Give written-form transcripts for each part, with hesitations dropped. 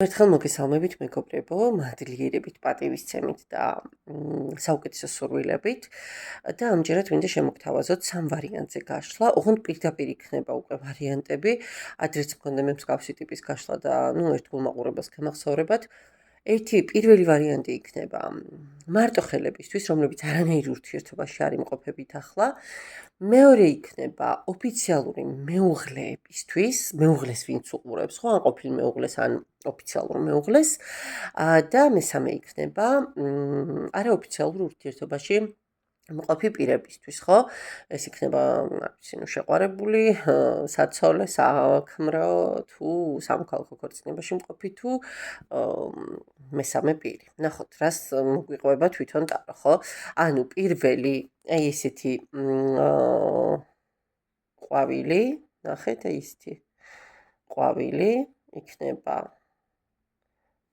ერთხელ მოგესალმებით მეგობრებო, მადლიერებით, პატივისცემით და საუკეთესო სურვილებით და ამჯერად მინდა შემოგთავაზოთ სამ ვარიანტზე გაშლა. ოღონდ პირდაპირ იქნება უკვე ვარიანტები, ადრეც მქონდა მე მსგავსი ტიპის გაშლა და ერთგულ მაყურებელს გემახსოვრებათ. პირველი ვარიანტი იქნება მარტო ხელებისთვის, რომლებიც არანაირ ურთიერთობაში არ იმყოფებით ახლა. მეორე იქნება ოფიციალური მეუღლეებისთვის, მეუღლეს ვინც უყურებს, ხო, ან ყოფილ მეუღლეს, ან ოფიციალურ მეუღლეს და მესამე იქნება არაოფიციალურ ურთიერთობაში მყოფი პირებისთვის, ხო? ეს იქნება, შეყვარებული, საცოლე, საქმრო თუ სამოქალაქო ქორწინებაში მყოფი თუ მესამე პირი. ნახოთ, რას მოგვიყვება თვითონ ტარო, ხო? ანუ პირველი, აი ესეთი ყვავილი, ნახეთ, აი ესეთი ყვავილი იქნება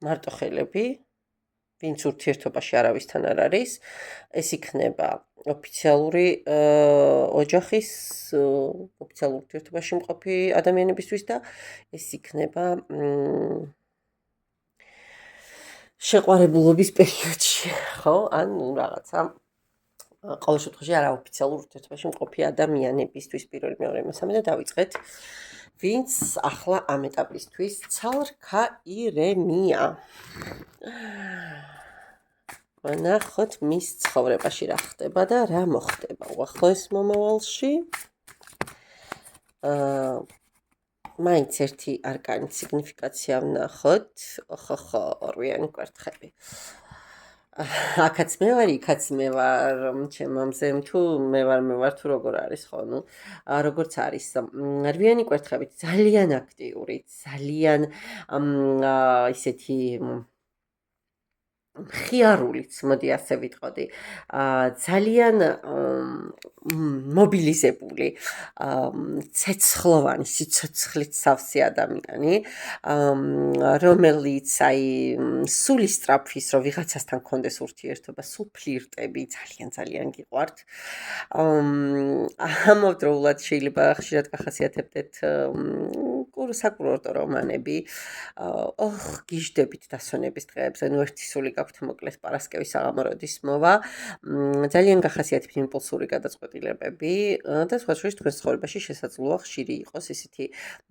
მარტო ხელები, ვინც ურთიერთობაში არავისთან არ არის, ეს იქნება ოფიციალური ოჯახის, ოფიციალურ ურთიერთობაში მყოფი ადამიანებისთვის და ეს იქნება შეყვარებულობის პერიოდში, ხო? ან რაღაცა ყოველ შემთხვევაში არაოფიციალურ ურთიერთობაში მყოფი ადამიანებისთვის პირველი, მეორე, მესამე და დავიწყეთ. ვინც ახლა ამ ეტაპისთვის ცალ-რქა ირენია. ნახოთ მის ცხოვრებაში რა ხდება და რა მოხდება უახლოეს მომავალში. მაინც ერთი არკანი სიგნიფიკაცია ვნახოთ. ხო, ორვიანი კვერთხები. აქაც მე ვარ, იქაც მე ვარ, ჩემ მამზემ თუ მე ვარ თუ როგორ არის, ხო, როგორც არის. რვიანი კვერთხებით ძალიან აქტიური, ძალიან ისეთი მხიარულიც, მოდი ასე ვიტყოდი, ძალიან მობილიზებული, ცეცხლოვანი, სიცოცხლით სავსე ადამიანი, რომელიც აი სული სწრაფის, რომ ვიღაცასთან კონდეს ურთიერთობა, სულ ფლირტები, ძალიან გიყვართ. ამავდროულად შეიძლება ხშირად გახასიათებდეთ საკურორტო რომანები. გიჟდებით დასვენების დღეებზე, ერთი სული გაქვთ, მოკლედ პარასკევის საღამოროდის მოვა. ძალიან გახასიათებთ იმპულსური გადაწყვეტილებები და სხვა შორის თქვენს ცხოვრებაში შესაძლოა ხშირი იყოს ისეთი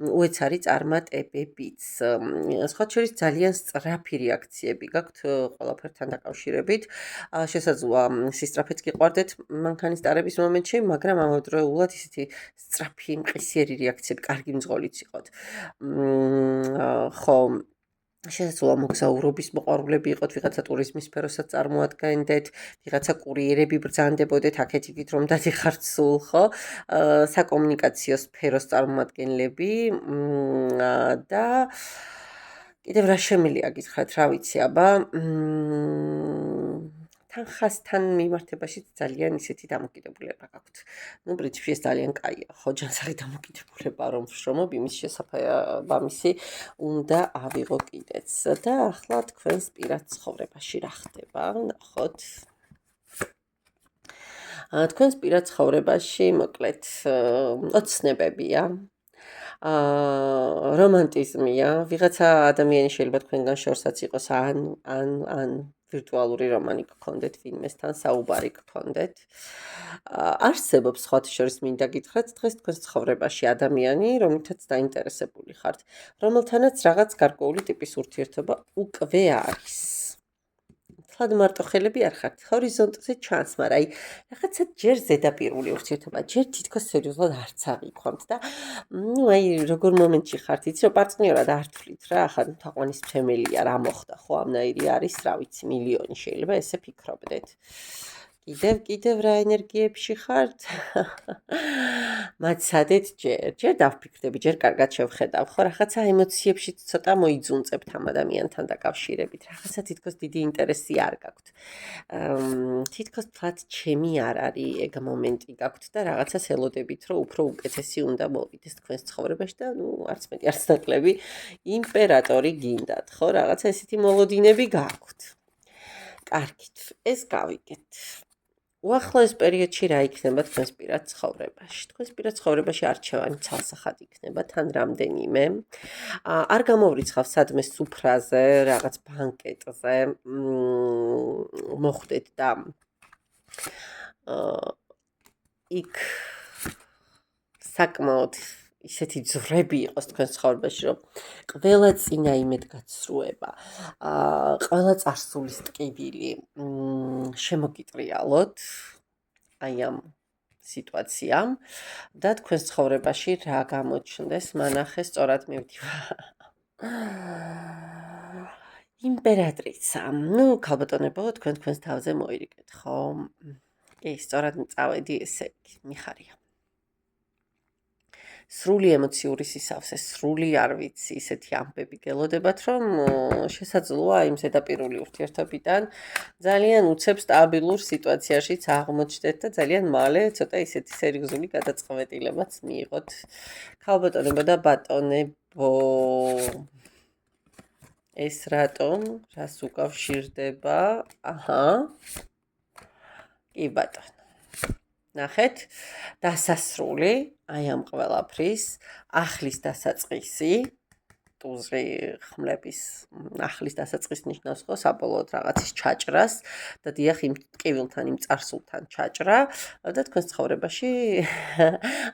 უეცარი წარმატებებიც. სხვა შორის ძალიან სწრაფი რეაქციები გაქვთ ყველაფერთან დაკავშირებით. შესაძლოა სისწრაფეც გიყვარდეთ მანქანის ტარების მომენტში, მაგრამ ამავდროულად ისეთი სწრაფი, მყისიერი რეაქციები, კარგი მძღოლიც იყოთ. ხო, შესაძლოა მოგზაურობის მოყვარულები იყოთ, ვიღაცა ტურიზმის სფეროსაც წარმოადგენდეთ, ვიღაცა კურიერები ბრძანდებოდეთ, აქეთ-იქით რომ დადიხართ სულ, ხო? საკომუნიკაციო სფეროს წარმომადგენლები და კიდევ რა შემიძლია გითხრათ, რა ვიცი, აბა თანხასთან მიმართებაში ძალიან ისეთი დამოკიდებულება გაქვთ. პრინციპში ეს ძალიან კაია, ხო, ჯანსაღი დამოკიდებულება რომ ვშრომობ, იმის შესაბამისი უნდა ავიღო კიდეც. და ახლა თქვენს პირად ცხოვრებაში რა ხდება? ნახოთ. თქვენს პირად ცხოვრებაში, მოკლედ, ოცნებებია. რომანტიზმია, ვიღაცა ადამიანი შეიძლება თქვენგან შორსაც იყოს, ან ვირტუალური რომანი გქონდეთ, ვინმესთან საუბარი გქონდეთ. არსებობს სხვათა შორის მინდა გითხრათ, დღეს თქვენს ცხოვრებაში ადამიანი, რომელთაც დაინტერესებული ხართ, რომელთანაც რაღაც გარკვეული ტიპის ურთიერთობა უკვე არის. თლად მარტო ხელები არ ხართ, ჰორიზონტზე ჩანს, მაგრამ აი რაღაცა ჯერ ზედაპირული ურთიერთობა, ჯერ თითქოს სერიოზულად არც აღიქვამთ და აი როგორ მომენტში ხართ, იცი რომ პარტნიორად არ თვლით რა, ახლა თაყვანისმცემელია, რა მოხდა, ხო, ამნაირი არის, რა ვიცი, მილიონი შეიძლება ესე ფიქრობდეთ. კიდევ რა ენერგიებში ხართ? მაცადეთ ჯერ დავფიქრდები, ჯერ კარგად შევხედავ, ხო, რაღაცა ემოციებში ცოტა მოიძუნწებთ ამ ადამიანთან დაკავშირებით, რაღაცა თითქოს დიდი ინტერესი არ გაქვთ. თითქოს თვათ ჩემი არ არის ეგ მომენტი გაქვთ და რაღაცას ელოდებით, რომ უფრო უკეთესი უნდა მოვიდეს თქვენს ცხოვრებაში და არც მეტი არც ნაკლები იმპერატორი გინდათ, ხო, რაღაცა ესეთი მოლოდინები გაქვთ. კარგით, ეს გავიგეთ. უახლოეს პერიოდში რა იქნება თქვენს პირად ცხოვრებაში? თქვენს პირად ცხოვრებაში არჩევანი ცალსახად იქნება, თან რამდენიმე. არ გამოვრიცხავ სადმე სუფრაზე, რაღაც ბანკეტზე, მოხვდეთ და იქ საკმაოდ ისეთი ძვრები იყოს თქვენ ცხოვრებაში, რომ ყველა წინა იმედგაცრუება, ყველა წარსულის ტკივილი შემოგიტრიალოთ აი ამ სიტუაციამ და თქვენ ცხოვრებაში რა გამოჩნდეს, მანახე სწორად მივდივარ. იმპერატრიცა. ნუ ქალბატონებო, თქვენს თავზე მოირიგეთ, ხო? კი, სწორად წავედი ესე იგი, მიხარია. სრული ემოციური სისავსე, სრული არ ვიცი, ისეთი ამბები გელოდებათ, რომ შესაძლოა იმ ზედაპირული ურთიერთობიდან ძალიან უცებ სტაბილურ სიტუაციაშიც აღმოჩნდეთ და ძალიან მალე ცოტა ისეთი სერიოზული გადაწყვეტილებაც მიიღოთ. ქალბატონებო და ბატონებო, ეს რატომ? რას უკავშირდება? აჰა. კი ბატონო. ნახეთ, დასასრული, აი ამ ყველაფრის, ახლის დასაწყისი, ტუზრი ხმლების ახლის დასაწყის ნიშნავს ხო საბოლოოდ რაღაცის ჩაჭრას და დიახ იმ ტკივილთან, იმ წარსულთან ჩაჭრა და თქვენს ცხოვრებაში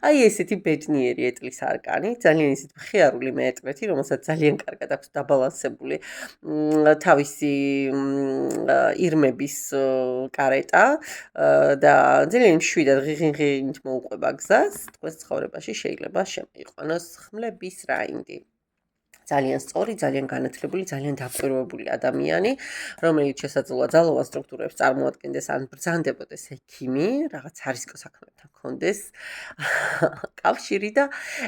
აი ესეთი ბედნიერი ეტლის არკანი, ძალიან ისეთი მხიარული მეეტლეთი, რომელსაც ძალიან კარგად აქვს დაბალანსებული თავისი ირმების კარეტა და ძალიან მშვიდად ღიღინღინით მოუყვება გზას, თქვენს ცხოვრებაში შეიძლება შემოიყვანოს ხმლების რაინდი. ძალიან სწორი, ძალიან განათლებული, ძალიან დაკვირვებული ადამიანი, რომელიც შესაძლოა ძალოვან სტრუქტურებს წარმოადგენდეს, ან ბრძანდებოდეს ექიმი, რაღაც არისკო საქმეებთან ჰქონდეს კავშირი და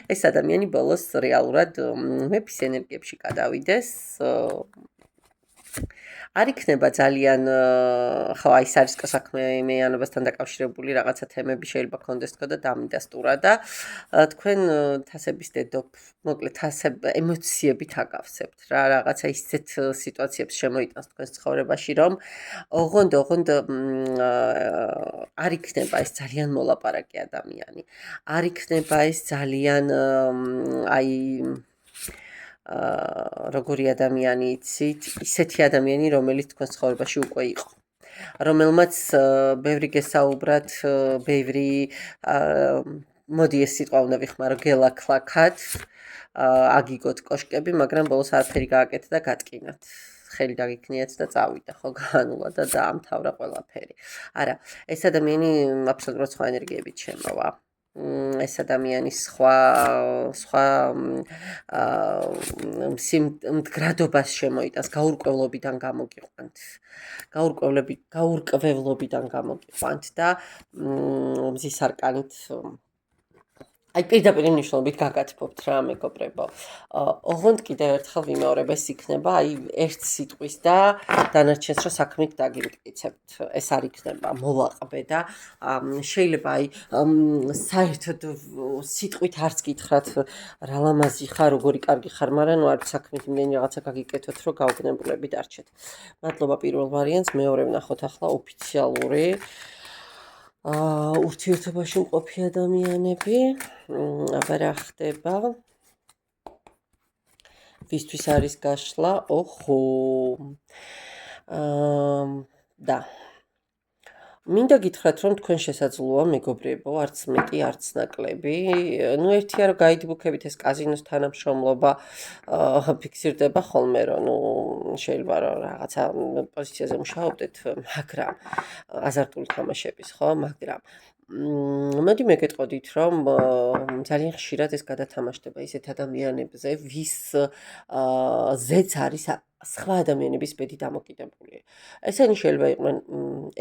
ეს ადამიანი ბოლოს რეალურად მეფის ენერგიებში გადავიდეს. არ იქნება ძალიან ხო აი სარისკო საქმიანობასთან დაკავშირებული რაღაცა თემები შეიძლება გქონდეს თქო და დამიდასტურა და თქვენ თასების დედოფ, მოკლედ თასებ ემოციებით აკავსებთ რა რაღაცა ისეთ სიტუაციებს შემოიტანს თქვენს ცხოვრებაში რომ ოღონდ არ იქნება ეს ძალიან მოლაპარაკე ადამიანი. არ იქნება ეს ძალიან აი როგორი ადამიანი იცით, ისეთი ადამიანი, რომელიც თქვენ ცხოვრებაში უკვე იყო. რომელმაც ბევრი გესაუბრათ, ბევრი მოდი ეს სიტყვა უნდა ვიხმარო გელაქლაქად, აგიგოთ კოშკები, მაგრამ ბოლოს არაფერი გააკეთა და გატკინათ. ხელი დაგიქნიათ და წავიდა, ხო, გაანულა და დაამთავრა ყველაფერი. არა, ეს ადამიანი აბსოლუტურად სხვა ენერგიებით შემოვა. ეს ადამიანი სხვა მდგრადობას შემოიტანს, გაურკვევლობიდან გამოგიყვანთ. გაურკვევლობიდან გამოგიყვანთ და მზის არკანით აი პირდაპირ მნიშვნელობით გაგათბობთ რა მეგობრებო. ოღონდ კიდევ ერთხელ ვიმეორებ, ეს იქნება აი ერთ სიტყვის და დანარჩენს რა საქმით დაგიმტკიცებთ. ეს არ იქნება მოვაყბე და შეიძლება აი საერთოდ სიტყვით არც გითხრათ რა ლამაზი ხარ, როგორი კარგი ხარ, მაგრამ ნუ არც საქმით იმდენი რაღაცა გაგიკეთოთ, რომ გაუგნებულები დარჩეთ. მადლობა პირველ ვარიანტს, მეორე ვნახოთ ახლა ოფიციალური ურთიერთობაში მყოფი ადამიანები, აბა რა ხდება? ვისთვის არის გაშლა? ოხო. და მინდა გითხრათ, რომ თქვენ შესაძლოა მეგობრებო, არც მეტი, არც ნაკლები. ნუ ერთია რომ გაიდბუქებით ეს კაზინოს თანამშრომლობა ფიქსირდება ხოლმე, რომ ნუ შეიძლება რომ რაღაცა პოზიციაზე მუშაობდეთ, მაგრამ აზარტული თამაშების, ხო, მაგრამ მოდი მეკეთყოდით, რომ ძალიან ხშირად ეს გადათამაშდება ისეთ ადამიანებზე, ვის ზეც არის სხვა ადამიანების ბედი დამოკიდებული. ესენი შეიძლება იყვნენ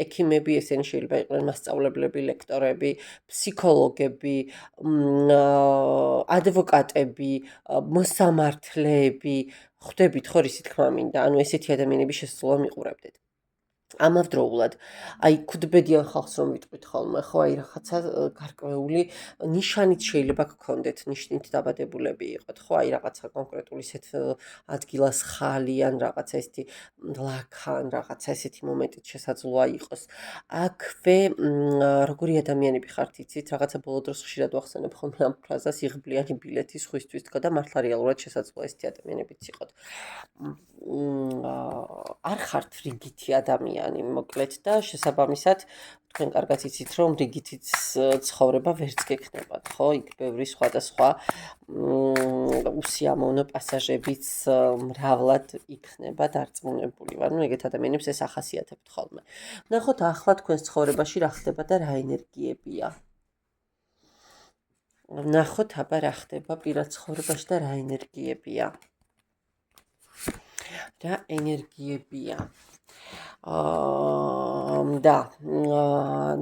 ექიმები, ესენი შეიძლება იყვნენ მასწავლებლები, ლექტორები, ფსიქოლოგები, ადვოკატები, მოსამართლეები, ხვდებით ხო რისი თქმა მინდა, ანუ ესეთი ადამიანები შესაძლოა მიყურებდეთ. ამავდროულად აი ქუდბედიან ხალხს რომ ვიტყვით ხოლმე ხო აი რაღაცა გარკვეული ნიშანით შეიძლება გქონდეთ ნიშნით დაბადებულები იყოთ ხო აი რაღაცა კონკრეტული ისეთ ადგილას ხალი ან რაღაცა ესეთი ლაქან რაღაცა ესეთი მომენტით შესაძლოა იყოს აქვე როგორი ადამიანები ხართ იცით რაღაცა ბოლო დროს ხშირად ვახსენებ ხოლმე ამ ფრაზას იღბლიანი ბილეთი სხვისთვის თქო და მართლა რეალურად შესაძლოა ესეთი ადამიანებიც იყოთ არ ხართ რიგითი ადამიანი, მოკლედ და შესაბამისად თქვენ კარგად იცით, რომ რიგითი ცხოვრება ვერც გექნებათ, ხო? იქ ბევრი სხვადასხვა უსიამოვნო პასაჟებიც მრავლად იქნება დარწმუნებული ვარ. ნუ ეგეთ ადამიანებს ეს ახასიათებთ ხოლმე. ნახოთ ახლა თქვენს ცხოვრებაში რა ხდება და რა ენერგიებია. ნახოთ აბა რა ხდება პირად ცხოვრებაში და რა ენერგიებია. რა ენერგიებია. და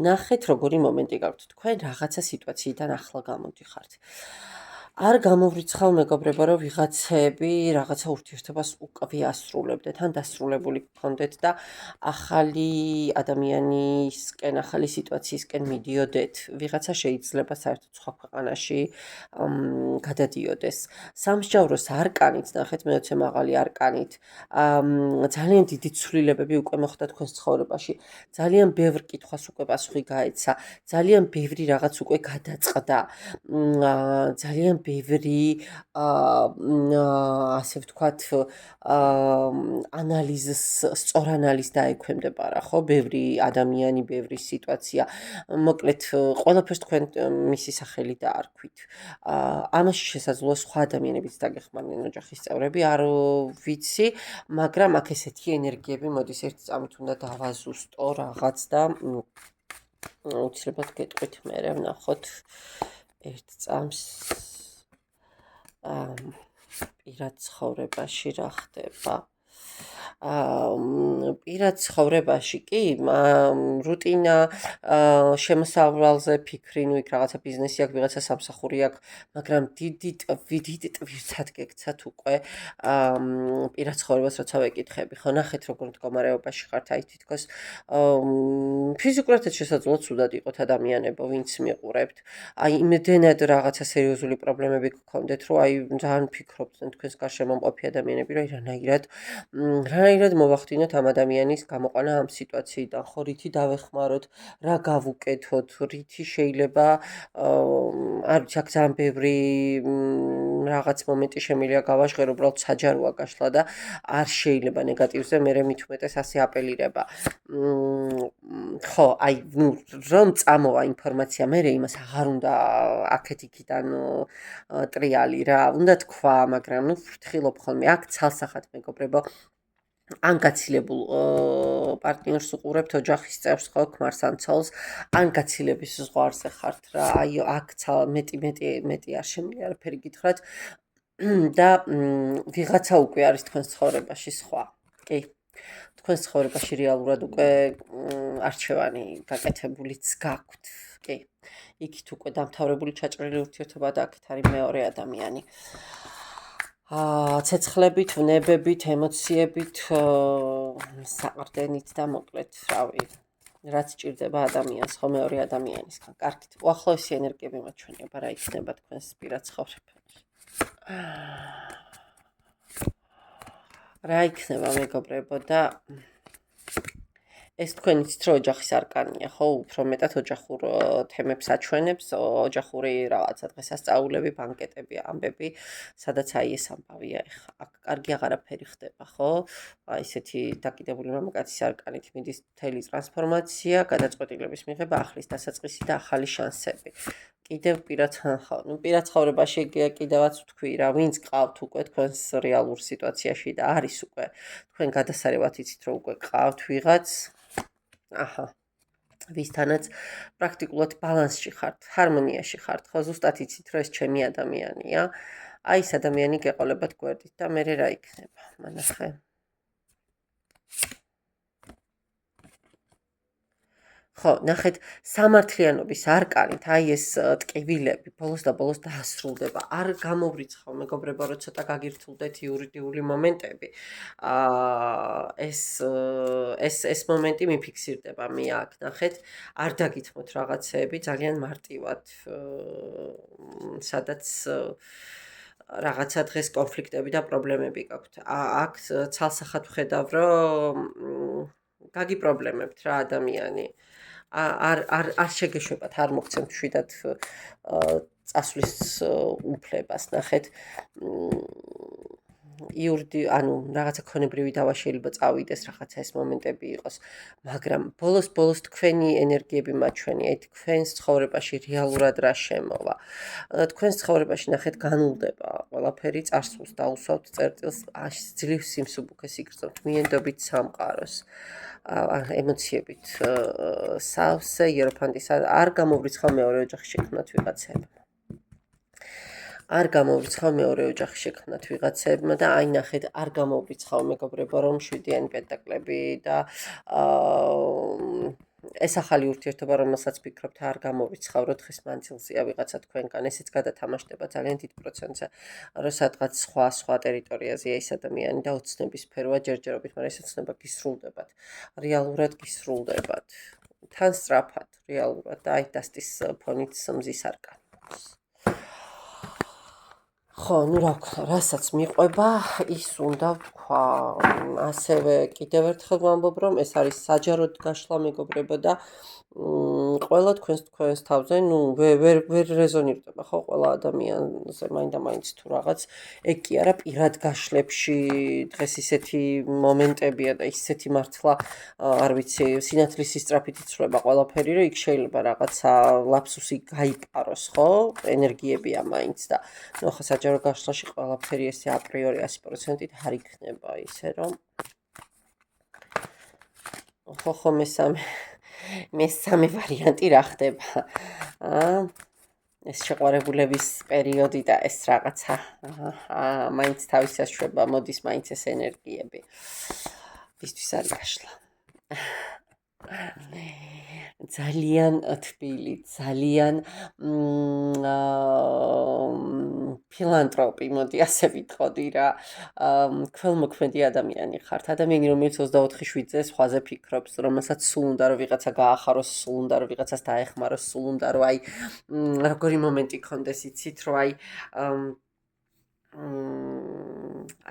ნახეთ როგორი მომენტი გაქვთ თქვენ რაღაცა სიტუაციიდან ახლა გამოდიხართ. არ გამოვრიცხავ მეგობრებო რომ ვიღაცები რაღაცა ურთიერთობას უკვე ასრულებდეთ ან დასრულებული გქონდეთ და ახალი ადამიანისკენ ახალი სიტუაციისკენ მიდიოდეთ ვიღაცა შეიძლება საერთოდ სხვა ქვეყანაში გადადიოდეს სამსჯავროს არკანით ნახეთ მეოცე მაღალი არკანით ძალიან დიდი ცვლილებები უკვე მოხდა თქვენს ცხოვრებაში ძალიან ბევრ კითხვას უკვე პასუხი გაეცა ძალიან ბევრი რაღაც უკვე გადაწყდა ძალიან ბევრი ასე ვთქვათ ანალიზს სწორ ანალიზს დაექვემდებარა ხო ბევრი ადამიანი ბევრი სიტუაცია მოკლედ ყველაფერს თქვენ მისი სახელი დაარქვით ამაში შესაძლოა სხვა ადამიანებიც დაგეხმარნენ ოჯახის წევრები არ ვიცი მაგრამ აქ ესეთი ენერგიები მოდის ერთ წამით უნდა დავაზუსტო რაღაც და უცლებად გეტყვით მე ვნახოთ ერთ წამს პირად ცხოვრებაში რა ხდება პირად ცხოვრებაში კი რუტინა შემოსავალზე ფიქრი ნუ იქ რაღაცა ბიზნესი აქვს ვიღაცა სამსახური აქვს მაგრამ დიდი ტვირთად გექცათ უკვე პირად ცხოვრებას როცა ვეკითხები ხო ნახეთ როგორ მდგომარეობაში ხართ აი თითქოს ფიზიკურადაც შესაძლოა ცუდად იყოთ ადამიანებო ვინც მიყურებთ აი იმდენად რაღაცა სერიოზული პრობლემები გქონდეთ რომ აი ძალიან ფიქრობთ თქვენს გარშემო მყოფი ადამიანები რომ რანაირად მოვახდინოთ ამ ადამიანის გამოყვანა ამ სიტუაციიდან ხო რითი დავეხმაროთ რა გავუკეთოთ რითი შეიძლება არ ვიცი აქ ძალიან ბევრი რაღაც მომენტი შემიძლია გავაჟღერო უბრალოდ საჯაროა გაშლა და არ შეიძლება ნეგატივზე მერე მით უმეტეს ასე აპელირება ხო აი ნუ რომ წამოვა ინფორმაცია მერე იმას აღარ უნდა აქეთ იქიდან ტრიალი რა უნდა თქვა მაგრამ ნუ ფრთხილობ ხოლმე აქ ცალსახად მეგობრებო ან გაცილებულ პარტნიორს უყურებთ ოჯახის წევრს ხო ქმარს ან ცოლს ან გაცილების ზღვარზე ხართ რა აი აქ მეტი არ შემიძლია არაფერი გითხრათ და ვიღაცა უკვე არის თქვენს ცხოვრებაში სხვა კი თქვენს ცხოვრებაში რეალურად უკვე არჩევანი გაკეთებულიც გაქვთ კი იქით უკვე დამთავრებული ჩაჭრილი ურთიერთობა და აქეთ არის მეორე ადამიანი ცეცხლებით, ვნებებით, ემოციებით, საყრდენით და მოკლედ, რავი, რაც ჭირდება ადამიანს, ხო მეორე ადამიანისგან. კარგით, უახლოესი ენერგიები მაჩვენებია, რა იქნება თქვენს პირად ცხოვრებაში. რა იქნება მეგობრებო და ეს თქვენ იცით რომ ოჯახის არკანია ხო უფრო მეტად ოჯახურ თემებს აჩვენებს ოჯახური რაღაცა დღესასწაულები ბანკეტები ამბები სადაც აი ეს ამბავია ეხა აქ კარგი აღარაფერი ხდება ხო აი ესეთი დაკიდებული მამაკაცის არკანით მიდის მთელი ტრანსფორმაცია გადაწყვეტილების მიღება ახლის დასაწყისი და ახალი შანსები კიდევ პირად ცხოვრებაში კიდევაც ვთქვი რა ვინც ყავთ უკვე თქვენს რეალურ სიტუაციაში და არის უკვე თქვენ გადასარევად იცით რომ უკვე ყავთ ვიღაც აჰა ვისთანაც პრაქტიკულად ბალანსში ხართ, ჰარმონიაში ხართ, ხო ზუსტად იცით რომ ეს ჩემი ადამიანია. აი ეს ადამიანი გეყოლებათ გვერდით და მე რა იქნება? მანახე. ხო, ნახეთ, სამართლიანობის არკანით, აი ეს ტკივილები ბოლოს და ბოლოს დაასრულდება. არ გამოვრიცხავ, მეგობრებო, რომ ცოტა გაგირთულდეთ იურიდიული მომენტები. ეს მომენტი მიფიქსირდება მე აქ, ნახეთ, არ დაგითმოთ რაღაცეები ძალიან მარტივად, სადაც რაღაცა დღეს კონფლიქტები და პრობლემები გაქვთ. აქ ცალსახად ვხედავ, რომ გაგიპრობლემებთ რა ადამიანი. არ შეგეშვებათ, არ მოგცემთ შვიდად წასვლის უფლებას, ნახეთ. ანუ რაღაცა ქონებრივი დავა შეიძლება წავიდეს, რაღაცა ეს მომენტები იყოს, მაგრამ ბოლოს თქვენი ენერგიები მაჩვენი, აი თქვენს ცხოვრებაში რეალურად რა შემოვა. თქვენს ცხოვრებაში ნახეთ განულდება ყველაფერი, წარსულს დაუსვავთ წერტილს, ძლივ სიმსუბუქეს იგრძნობთ, მიენდობით სამყაროს. ემოციებით სავსე იეროფანტის არ გამოვრიცხავ მეორე ოჯახის შექმნათ ვიღაცებმა. არ გამოვრიცხავ მეორე ოჯახის შექმნათ ვიღაცებმა და აი ნახეთ, არ გამოვრიცხავ მეგობრებო, რომ 7-იანი პენტაკლები და ეს ახალი ურთიერთობა, რომელსაც ფიქრობთ, არ გამოვრიცხავ, რომ დღეს მანძილზეა ვიღაცა თქვენგან, ესეც გადათამაშდება ძალიან დიდ პროცენტზე, რომ სადღაც სხვა ტერიტორიაზეა ეს ადამიანი და ოცნების სფეროა ჯერჯერობით, მაგრამ ეს ოცნება გისრულდებათ. რეალურად გისრულდებათ. თან სწრაფად, რეალურად და აი დასტის ფონით მზის არკანი. ხო, ну რა ვქნა, რასაც მიყვება, ის უნდა ვთქვა. ასევე კიდევ ერთხელ ვამბობ, რომ ეს არის საჯაროდ გაშლა მეგობრებო და ყველა თქვენს თავზე, ვერ რეზონირდება, ხო, ყველა ადამიანზე მაინდა-მაინც თუ რაღაც, ეგ კი არა პირად გაშლებში დღეს ისეთი მომენტებია და ისეთი მართლა, არ ვიცი, სინათლის სისწრაფით იცვლება ყველაფერი, რომ იქ შეიძლება რაღაცა ლაფსუსი გაიპაროს, ხო, ენერგიებია მაინც და ხო, საჯარო გაშლაში ყველაფერი ესე აპრიორი 100%-ით არ იქნება ისე, რომ ხო, მესამე ვარიანტი რა ხდება? ეს შეყვარებულების პერიოდი და ეს რაღაცა. მაინც თავის საშვება, მოდის მაინც ეს ენერგიები. ისთვის არის გაშლა. ძალიან თბილი, ძალიან ფილანტროპი, მოდი ასე ვიტყოდი რა. ქველმოქმედი ადამიანი ხართ. ადამიანი, რომელიც 24/7-ზე სხვაზე ფიქრობს, რომელსაც სულ უნდა რომ ვიღაცა გაახაროს, სულ უნდა რომ ვიღაცას დაეხმაროს, სულ უნდა რომ აი როგორი მომენტი კონდეს, იცით, რომ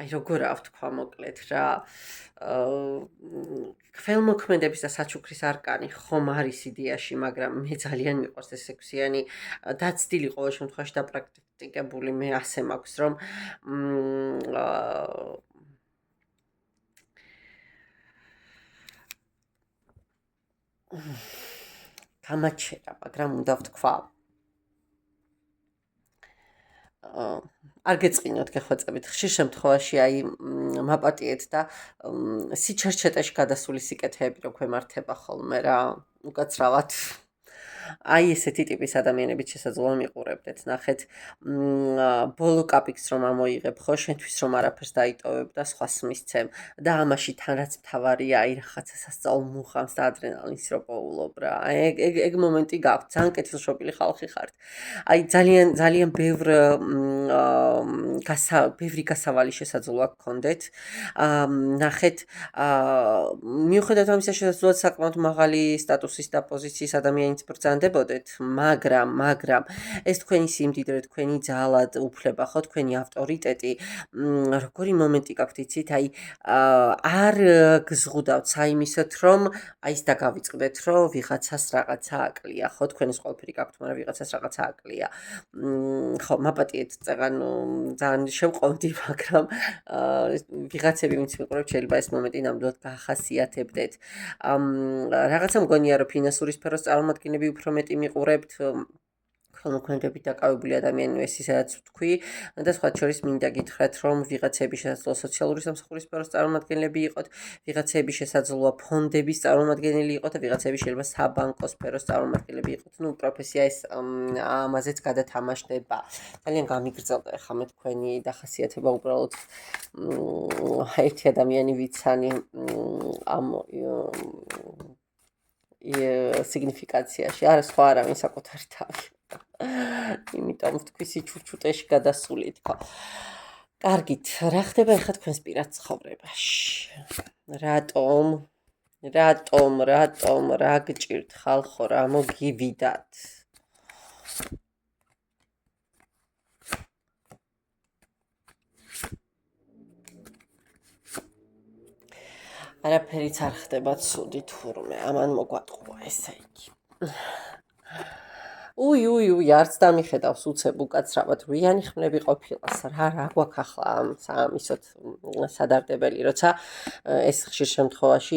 აი როგორ ავთქვა მოკლედ რა. ქველმოქმედების და საჩუქრის არკანი ხომ არის იდეაში, მაგრამ მე ძალიან მიყვარს ეს 6-იანი დაცდილი ყოველ შემთხვევაში და პრაქტიკებული მე ასე მაქვს, რომ გამაჩერა, მაგრამ უნდა ვთქვა. არ გეწყინოთ გეხვეწებით. ხშირ შემთხვევაში აი მაპატიეთ და სიჩერჩეტეში გადასული სიკეთეები რო გვემართება ხოლმე რა. უკაცრავად. აი ესეთი ტიპის ადამიანებით შესაძლოა მიყურებდეთ. ნახეთ, ბოლო კაპიქს რომ ამოიღებ, ხო, შენთვის რომ არაფერს დაიტოვებ და სხვას მისცემ და ამაში თან რაც მთავარია, აი რაღაცა სასწაულ მუხამს და ადრენალინს რო პოულობ რა. ეგ მომენტი გაქვთ. ძალიან კეთილშობილი ხალხი ხართ. აი ძალიან ბევრი გასავალი შესაძლოა გქონდეთ. ნახეთ, მიუხედავად ამისა შესაძლოა საკმაოდ მაღალი სტატუსის და პოზიციის ადამიანიც ბრძანდებოდეთ, მაგრამ ეს თქვენი სიმდიდრე, თქვენი ძალა, უფლება, ხო, თქვენი ავტორიტეტი, როგორი მომენტი გაქვთ, იცით, აი არ გზღუდავთ საიმისოთ, რომ აი ის დაგავიწყდეთ, რომ ვიღაცას რაღაცა აკლია, ხო, თქვენს ყველაფერი გაქვთ, მაგრამ ვიღაცას რაღაცა აკლია. ხო, მაპატიეთ წეგან ძალიან შემყავდი, მაგრამ ვიღაცები ვინც მიყურებთ, შეიძლება ეს მომენტი ნამდვილად გაახასიათებდეთ. რაღაცა მგონია, რომ ფინანსური სფეროს წარმომადგენლები უფრო მეტი მიყურებთ, ქველმოქმედებით დაკავებული ადამიანი ეს ისაც ვთქვი და სხვა შორის მინდა გითხრათ, რომ ვიღაცები შესაძლოა სოციალური სამსახურის სფეროს წარმომადგენლები იყოთ, ვიღაცები შესაძლოა ფონდების წარმომადგენელი იყოთ და ვიღაცები შეიძლება საბანკო სფეროს წარმომადგენლები იყოთ. ნუ პროფესია ეს ამაზეც გადათამაშდება. ძალიან გამიგრძელდა ახლა მე თქვენი დახასიათება უბრალოდ ერთი ადამიანი ვიცანი ამ სიგნიფიკაციაში, არა სხვა არავინ საკუთარი თავი. იმიტომ ვთქვი სიჩურჩუტეში გადასული თქო. კარგით, რა ხდება ახლა თქვენს პირად ცხოვრებაში? რატომ რა გჭირთ ხალხო, რა მოგივიდათ? არაფერიც არ ხდება ცუდი თურმე, ამან მოგვატყუა ესე იგი. უი, არც დამიხედავს უცებ უკაცრავად რვიანი ხმლები ყოფილას, რა გვაქვს ახლა ამისოთ სადარდებელი, როცა ეს ხშირ შემთხვევაში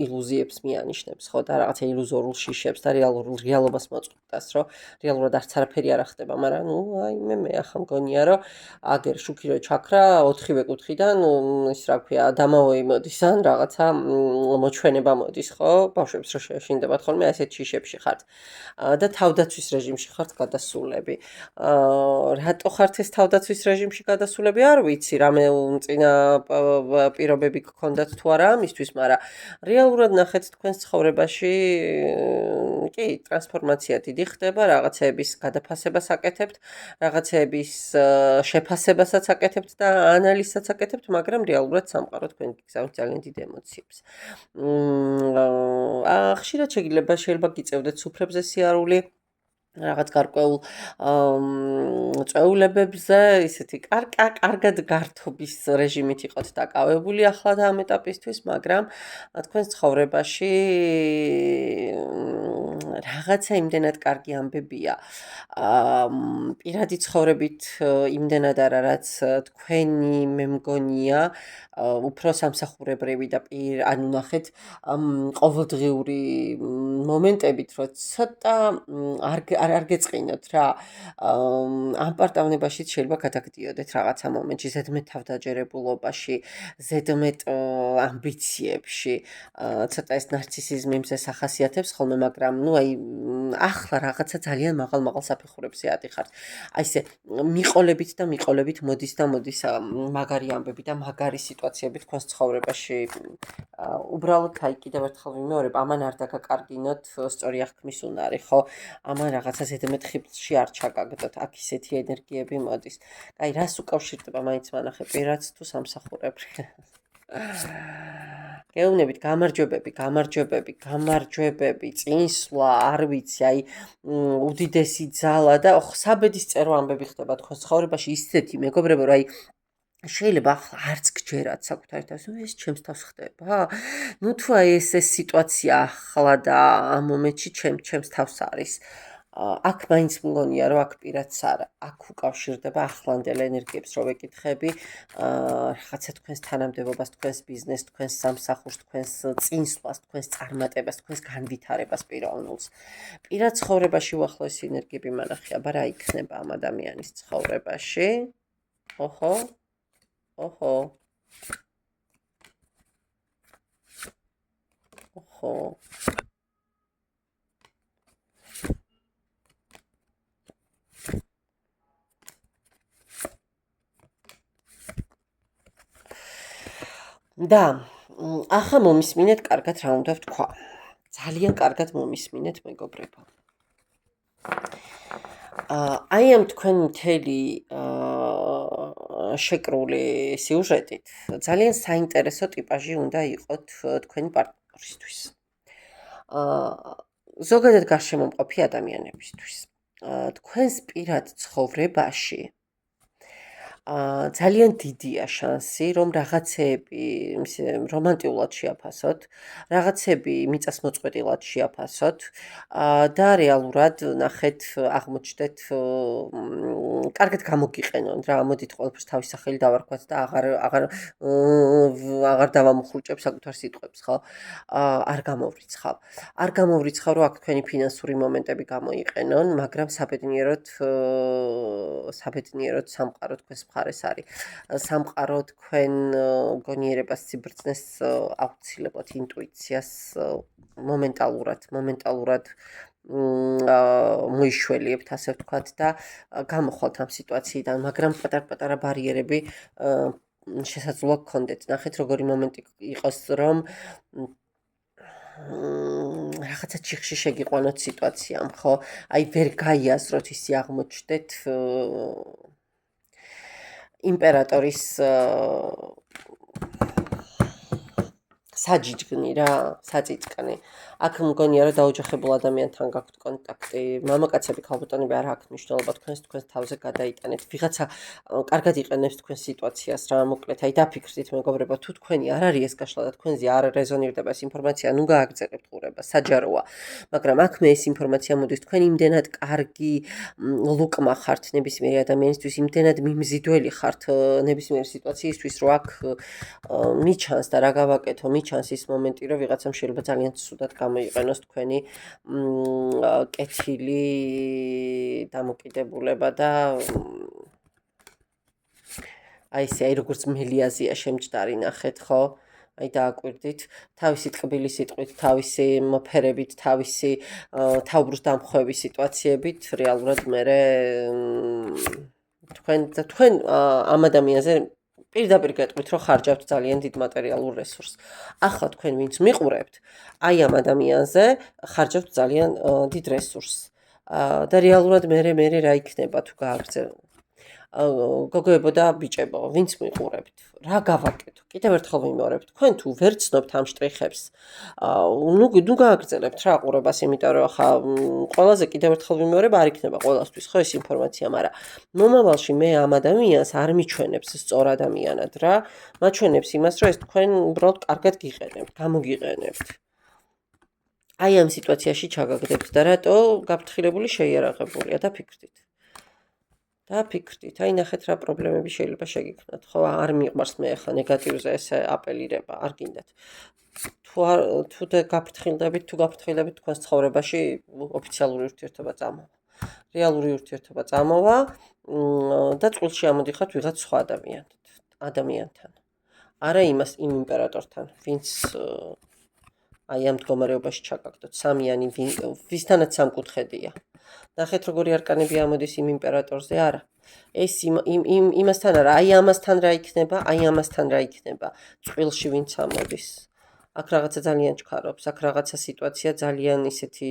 ილუზიებს მიანიშნებს, ხო და რაღაცა ილუზორულ შიშებს და რეალობას მოწყობს, რომ რეალურად არც არაფერი არ ხდება, მაგრამ აი მე ახლა მგონია, რომ აგერ შუქირო ჩაქრა 4-ვე კუთხიდან ის რა ქვია, დამავოი მოდის ან რაღაცა მოჩვენება მოდის, ხო? ბავშვებს რო შეშინდებათ ხოლმე ასეთ შიშებში ხართ. და თავდაცვის რეჟიმში ხართ გადასულები. რატო ხართ ეს თავდაცვის რეჟიმში გადასულები? არ ვიცი, რამე წინა პირობები გქონდათ თუ არა ამისთვის, მაგრამ რეალურად ნახეთ თქვენს ცხოვრებაში კი, ტრანსფორმაცია დიდი ხდება, რაღაცეების გადაფასებას აკეთებთ, რაღაცეების შეფასებასაც აკეთებთ და ანალიზსაც აკეთებთ, მაგრამ რეალურად სამყარო თქვენ გიგზავნით ძალიან დიდ ემოციებს. ხშირად შეიძლება გიწევდეთ სუფრებზე სიარული, რაღაც გარკვეულ წვეულებებზე, ისეთი კარგად გართობის რეჟიმით იყოთ დაკავებული ახლა და ამ ეტაპისთვის, მაგრამ თქვენს ცხოვრებაში რაღაცა იმდენად კარგი ამბებია. პირადი ცხოვრებით იმდენად არა, რაც თქვენი მე მგონია, უფრო სამსახურებრივი და ანუ ნახეთ ყოველდღიური მომენტებით, რომ ცოტა არ გეწყინოთ რა. ამ პარტავნებაშიც შეიძლება გადაგდიოდეთ რაღაცა მომენტში, ზედმეტ თავდაჯერებულობაში, ზედმეტ ამბიციებში, ცოტა ეს ნარცისიზმი მზეს ახასიათებს ხოლმე, მაგრამ აი ახლა რაღაცა ძალიან მაღალ საფეხურებზე ადიხართ. აი ესე მიყოლებით მოდის მაგარი ამბები და მაგარი სიტუაციები თქვენს ცხოვრებაში. უბრალოდ აი კიდევ ერთხელ ვიმეორებ, ამან არ დაგაკარგინოთ სწორი აღქმის უნარი, ხო? ამან რაღაცა ზედმეტ ხიბლში არ ჩაგაგდოთ, აქ ისეთი ენერგიები მოდის. აი რას უკავშირდება მაინც მანახე პირაც თუ სამსახურებრივ? გეუბნებით, გამარჯვებები, წინსვლა, არ ვიცი, აი უდიდესი ძალა და საბედის წერო ამბები ხდება თქვენს ცხოვრებაში ისეთი მეგობრებო, რომ აი შეიძლება ახლა არც გჯერათ საკუთარი თავს, ეს ჩემს თავს ხდება? თუ აი ეს სიტუაცია ახლა და ამ მომენტში ჩემს თავს არის. აქ მაინც მგონია, რომ აქ პირაც არა, აქ უკავშირდება ახლანდელ ენერგიებს, რო ვეკითხები, რაღაცა თქვენს თანამდებობას, თქვენს ბიზნესს, თქვენს სამსახურს, თქვენს წინსვლას, თქვენს წარმატებას, თქვენს განვითარებას პიროვნულს. პირად ცხოვრებაში უახლოესი ენერგიები მანახე, აბა რა იქნება ამ ადამიანის ცხოვრებაში? ოჰო. და ახლა მომისმინეთ კარგად რა უნდა ვთქვა. ძალიან კარგად მომისმინეთ მეგობრებო. აი ამ თქვენ მთელი შეკრული სიუჟეტით ძალიან საინტერესო ტიპაჟი უნდა იყოთ თქვენი პარტნიორისთვის. ზოგადად გარშემომყოფი ადამიანებისთვის. თქვენს პირად ცხოვრებაში ძალიან დიდია შანსი, რომ რაღაცეები რომანტიულად შეაფასოთ, რაღაცეები მიწასმოწყვეტილად შეაფასოთ და რეალურად ნახეთ, აღმოჩნდეთ, კარგად გამოგიყენონ რა, მოდით ყველაფერს თავის სახელი დავარქვათ და აღარ დავამუხრუჭებ საკუთარ სიტყვებს, ხო? არ გამოვრიცხავ, რომ აქ თქვენი ფინანსური მომენტები გამოიყენონ, მაგრამ საბედნიეროდ სამყარო თქვენს მხარეს არის. სამყარო თქვენ გონიერებას, სიბრძნეს აუცილებლად ინტუიციას მომენტალურად მოიშველიებთ, ასე ვთქვათ და გამოხვალთ ამ სიტუაციიდან, მაგრამ პატარ-პატარა ბარიერები შესაძლოა გქონდეთ. ნახეთ, როგორი მომენტი იყოს, რომ რაღაცა ჩიხში შეგიყვანოთ სიტუაციამ, ხო? აი ვერ გაიაზროთ ისი აღმოჩნდეთ იმპერატორის საჯიჯგნი რა, საწიწკნი. აქ მგონია რომ დაოჯახებულ ადამიანთან გაქვთ კონტაქტი, მამაკაცები, ქალბატონები არ აქვს მნიშვნელობა, თქვენს თავზე გადაიტანეთ. ვიღაცა კარგად იყენებს თქვენ სიტუაციას რა, მოკლედ, აი დაფიქრდით მეგობრებო, თუ თქვენი არ არის ეს გაშლა და თქვენზე არ რეზონირდება ეს ინფორმაცია, ნუ გააგრძელებთ ყურება, საჯაროა. მაგრამ აქ მე ეს ინფორმაცია მოდის, თქვენ იმდენად კარგი ლუკმა ხართ ნებისმიერი ადამიანისთვის, იმდენად მიმზიდველი ხართ ნებისმიერი სიტუაციისთვის, რომ აქ მიჩანს და რა გავაკეთო, მიჩანს ის მომენტი, რომ ვიღაცამ შეიძლება ძალიან ცუდად გამოიყენოს თქვენი კეთილი დამოკიდებულება და აი ესე აი როგორც მელიაზია შემჯდარი ნახეთ, ხო? აი დააკვირდით, თავისი ტკბილი სიტყვით, თავისი მოფერებით, თავისი თავბრუს დამხვევის სიტუაციებით, რეალურად მე თქვენ ამ ადამიანზე პირდაპირ გეტყვით, რომ ხარჯავთ ძალიან დიდ მატერიალურ რესურსს. ახლა თქვენ ვინც მიყურებთ, აი ამ ადამიანზე ხარჯავთ ძალიან დიდ რესურსს. და რეალურად მე რა იქნება თუ გააგრძელო. გოგოებო და ბიჭებო, ვინც მიყურებთ, რა გავაკეთო? კიდევ ერთხელ ვიმეორებ, თქვენ თუ ვერ ცნობთ ამ შტრიხებს, ნუ გააგრძელებთ რა ყურებას, იმიტომ რომ ხა ყველაზე კიდევ ერთხელ ვიმეორებ, არ იქნება ყველასთვის ხო ეს ინფორმაცია, მაგრამ მომავალში მე ამ ადამიანს არ მიჩვენებს სწორ ადამიანად რა, მაჩვენებს იმას, რომ ეს თქვენ უბრალოდ კარგად გიყენებთ, გამოგიყენებთ. აი ამ სიტუაციაში ჩაგაგდებთ და რატო გაფრთხილებული შეიარაღებულია და ფიქრდით. დაფიქრდით, აი ნახეთ რა პრობლემები შეიძლება შეგიქმნათ, ხო? არ მიყვარს მე ახლა ნეგატივზე ესე აპელირება, არ გინდათ. თუ გაფრთხილდებით, თქვენს ცხოვრებაში ოფიციალური ურთიერთობა წამოვა. რეალური ურთიერთობა წამოვა და წყვილში ამოდიხართ ვიღაც სხვა ადამიანთან. არა იმ იმპერატორთან, ვინც აი ამ მდგომარეობაში ჩაგაგდოთ. სამიანი ვისთანაც სამკუთხედია. ნახეთ როგორი არკანები ამოდის იმ იმპერატორზე, არა. ეს იმასთან არა, აი ამასთან რა იქნება, წყვილში ვინც ამოდის. აქ რაღაცა ძალიან ჩქარობს, აქ რაღაცა სიტუაცია ძალიან ისეთი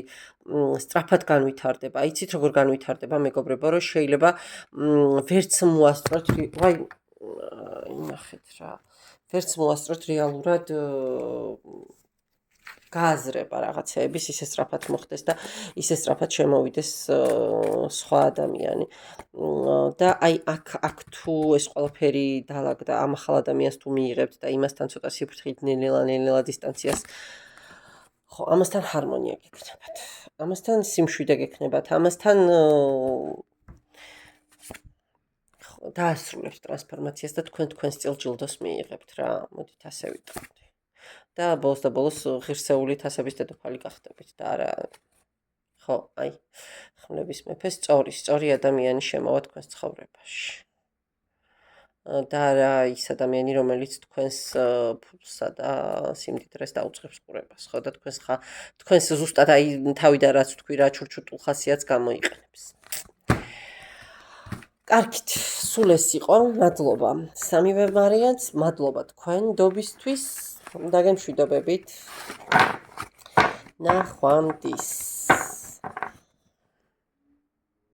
სწრაფად განვითარდება. იცით როგორ განვითარდება, მეგობრებო, რომ შეიძლება ვერც მოასწროთ, აი ნახეთ რა. ვერც მოასწროთ რეალურად გააზრება რაღაცეების, ისე სწრაფად მოხდეს და ისე სწრაფად შემოვიდეს სხვა ადამიანი. და აი აქ თუ ეს ყველაფერი დაალაგდა ამ ახალ ადამიანს თუ მიიღებთ და იმასთან ცოტა სიფრთხილით ნელ-ნელა დისტანციას, ხო, ამასთან ჰარმონია გექნებათ. ამასთან სიმშვიდე გექნებათ, ამასთან დაასრულებთ ტრანსფორმაციას და თქვენს წილ-ჯილდოს მიიღებთ რა, მოდით ასე ვიტყოდი. და ბოლოს ღირსეული თასების დედოფალი გახდებით და არა ხო, აი ხმლების მეფე სწორი ადამიანი შემოვა თქვენს ცხოვრებაში. და არა ის ადამიანი, რომელიც თქვენს ფულსა და სიმდიდრეს დაუწყებს ყურებას, ხო და თქვენს ზუსტად აი თავიდან რაც თქვი რა ჩურჩუტულ ხასიათს გამოიყენებს. კარგით, სულ ეს იყო, მადლობა სამივე ვარიანტს, მადლობა თქვენდობისთვის. დაგემშვიდობებით. ნახვამდის.